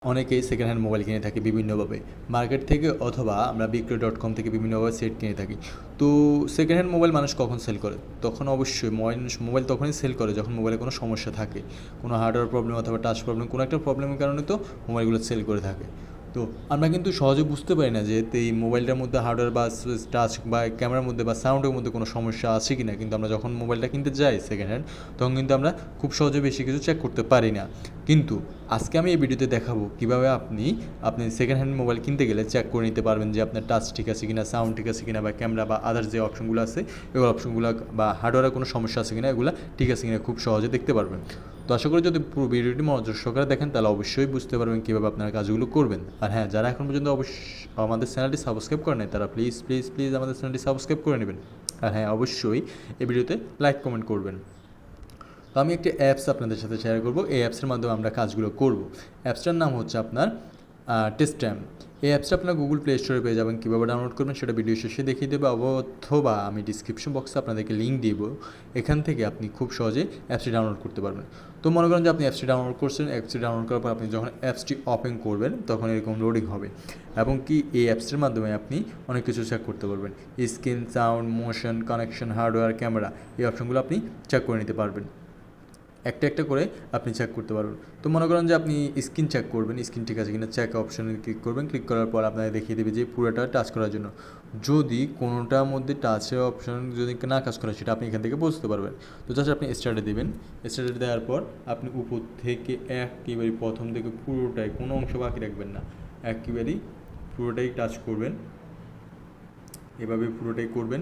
অনেকেই second hand mobile কিনে থাকি বিভিন্নভাবে মার্কেট থেকে অথবা আমরা বিক্রয়.com থেকে বিভিন্নভাবে সেট কিনে থাকি। তো সেকেন্ড হ্যান্ড মোবাইল মানুষ কখন সেল করে? তখন অবশ্যই মোবাইল তখনই সেল করে যখন মোবাইলে কোনো সমস্যা থাকে, কোনো হার্ডওয়্যার প্রবলেম অথবা টাচ প্রবলেম, কোনো একটা প্রবলেমের কারণে তো মোবাইলগুলো সেল করে থাকে। তো আমরা কিন্তু সহজে বুঝতে পারি না যে এই মোবাইলটার মধ্যে হার্ডওয়্যার বা টাচ বা ক্যামেরার মধ্যে বা সাউন্ডের মধ্যে কোনো সমস্যা আছে কি না, কিন্তু আমরা যখন মোবাইলটা কিনতে যাই সেকেন্ড হ্যান্ড, তখন কিন্তু আমরা খুব সহজে বেশি কিছু চেক করতে পারি না। কিন্তু আজকে আমি এই ভিডিওতে দেখাবো কীভাবে আপনি সেকেন্ড হ্যান্ড মোবাইল কিনতে গেলে চেক করে নিতে পারবেন যে আপনার টাচ ঠিক আছে কিনা, সাউন্ড ঠিক আছে কিনা, বা ক্যামেরা বা আদার্স যে অপশনগুলো আছে এগুলো অপশনগুলো বা হার্ডওয়্যারের কোনো সমস্যা আছে কিনা এগুলো ঠিক আছে কিনা খুব সহজে দেখতে পারবেন। তো আশা করি যদি পুরো ভিডিওটি মনোযোগ সহকারে দেখেন তাহলে অবশ্যই বুঝতে পারবেন কীভাবে আপনারা কাজগুলো করবেন। আর হ্যাঁ, যারা এখন পর্যন্ত আমাদের চ্যানেলটি সাবস্ক্রাইব করে নেয় তারা প্লিজ প্লিজ প্লিজ আমাদের চ্যানেলটি সাবস্ক্রাইব করে নেবেন। আর হ্যাঁ, অবশ্যই এই ভিডিওতে লাইক কমেন্ট করবেন। তো আমি একটি অ্যাপস আপনাদের সাথে শেয়ার করব, এই অ্যাপসের মাধ্যমে আমরা কাজগুলো করব। অ্যাপসটার নাম হচ্ছে আপনার TestM। এই অ্যাপসটা আপনার গুগল প্লে স্টোরে পেয়ে যাবেন। কীভাবে ডাউনলোড করবেন সেটা ভিডিও শেষে দেখিয়ে দেবো, অথবা আমি ডিসক্রিপশন বক্সে আপনাদেরকে লিঙ্ক দিব, এখান থেকে আপনি খুব সহজে অ্যাপসটি ডাউনলোড করতে পারবেন। তো মনে করেন যে আপনি অ্যাপসটি ডাউনলোড করছেন, অ্যাপসটি ডাউনলোড করার পর আপনি যখন অ্যাপসটি ওপেন করবেন তখন এরকম লোডিং হবে, এবং কি এই অ্যাপসটির মাধ্যমে আপনি অনেক কিছু চেক করতে পারবেন। Screen, sound, motion, connection, hardware, camera, এই অপশনগুলো আপনি চেক করে নিতে পারবেন। একটা একটা করে আপনি চেক করতে পারবেন। তো মনে করেন যে আপনি স্ক্রিন চেক করবেন, স্ক্রিন ঠিক আছে কিনা চেক অপশানে ক্লিক করবেন। ক্লিক করার পর আপনাকে দেখিয়ে দেবে যে পুরোটা টাচ করার জন্য। যদি কোনোটার মধ্যে টাচের অপশান যদি না কাজ করে সেটা আপনি এখান থেকে বুঝতে পারবেন। তো জাস্ট আপনি স্টার্টে দেবেন। স্টার্টে দেওয়ার পর আপনি উপর থেকে একেবারে প্রথম থেকে পুরোটাই, কোনো অংশ বাকি রাখবেন না, একেবারেই পুরোটাই টাচ করবেন। এভাবে পুরোটাই করবেন।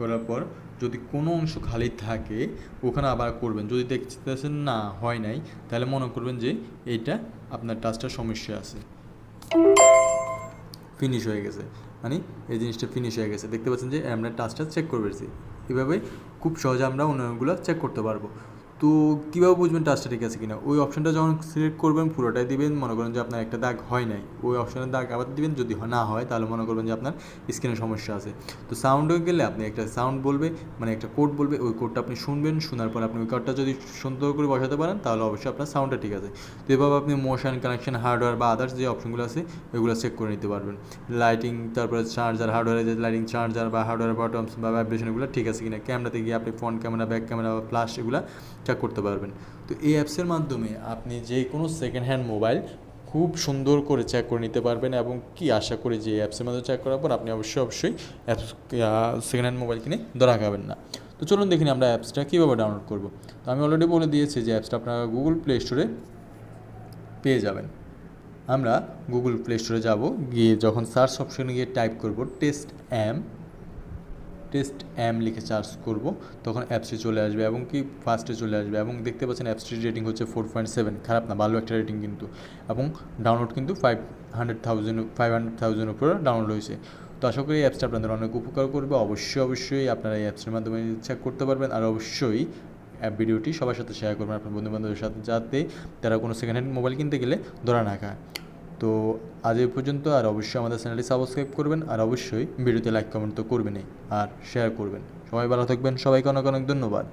করার পর যদি কোনো অংশ খালি থাকে ওখানে আবার করবেন। যদি দেখতেছেন না হয় নাই, তাহলে মনে করবেন যে এইটা আপনার টাচটার সমস্যা আছে, ফিনিশ হয়ে গেছে, মানে এই জিনিসটা ফিনিশ হয়ে গেছে। দেখতে পাচ্ছেন যে আমরা টাচটা চেক করে পেরেছি। এভাবে খুব সহজে আমরা অন্যগুলো চেক করতে পারবো। তো কীভাবে বুঝবেন টাচটা ঠিক আছে কিনা? ওই অপশানটা যখন সিলেক্ট করবেন পুরোটাই দিবেন। মনে করেন যে আপনার একটা দাগ হয় নাই, ওই অপশানের দাগ আবার দিবেন। যদি না হয় তাহলে মনে করবেন যে আপনার স্ক্রিনের সমস্যা আছে। তো সাউন্ডে গেলে আপনি একটা সাউন্ড বলবে, মানে একটা কোড বলবে, ওই কোডটা আপনি শুনবেন। শোনার পর আপনি ওই কোডটা যদি সুন্দর করে বসাতে পারেন তাহলে অবশ্যই আপনার সাউন্ডটা ঠিক আছে। তো এভাবে আপনি মোশন, কানেকশন, হার্ডওয়্যার বা আদার্স যে অপশনগুলো আছে এগুলো চেক করে নিতে পারবেন। লাইটিং, তারপরে চার্জার, হার্ডওয়্যারের যে লাইটিং, চার্জার বা হার্ডওয়্যার বাটনস বা ভাইব্রেশন এগুলো ঠিক আছে কিনা, ক্যামেরাতে গিয়ে আপনি ফ্রন্ট ক্যামেরা, ব্যাক ক্যামেরা বা ফ্ল্যাশ এগুলো চেক করতে পারবেন। তো এই অ্যাপসের মাধ্যমে আপনি যে কোনো সেকেন্ড হ্যান্ড মোবাইল খুব সুন্দর করে চেক করে নিতে পারবেন, এবং কি আশা করি যে অ্যাপসের মাধ্যমে চেক করার পর আপনি অবশ্যই অ্যাপস সেকেন্ড হ্যান্ড মোবাইল কিনে ধরা খাবেন না। তো চলুন দেখি আমরা অ্যাপসটা কীভাবে ডাউনলোড করব। তো আমি অলরেডি বলে দিয়েছি যে অ্যাপসটা আপনারা গুগল প্লে স্টোরে পেয়ে যাবেন। আমরা গুগল প্লে স্টোরে যাব, গিয়ে যখন সার্চ অপশনে গিয়ে টাইপ করব TestM লিখে সার্চ করব, তখন অ্যাপসটি চলে আসবে এবং কি ফার্স্টে চলে আসবে, এবং দেখতে পাচ্ছেন অ্যাপসটির রেটিং হচ্ছে 4.7, খারাপ না, ভালো একটা রেটিং কিন্তু, এবং ডাউনলোড কিন্তু 500,000 উপরে ডাউনলোড হয়েছে। তো আশা করি এই অ্যাপসটা আপনাদের অনেক উপকার করবে। অবশ্যই আপনারা এই অ্যাপসের মাধ্যমে চেক করতে পারবেন। আর অবশ্যই ভিডিওটি সবার সাথে শেয়ার করবেন, আপনার বন্ধুবান্ধবের সাথে, যাতে তারা কোনো সেকেন্ড হ্যান্ড মোবাইল কিনতে গেলে ধরা না খায়। তো আজ এই পর্যন্ত। আর অবশ্যই আমাদের চ্যানেলটি সাবস্ক্রাইব করবেন, আর অবশ্যই ভিডিওতে লাইক কমেন্ট তো করবেনই, আর শেয়ার করবেন। সবাই ভালো থাকবেন, সবাইকে অনেক অনেক ধন্যবাদ।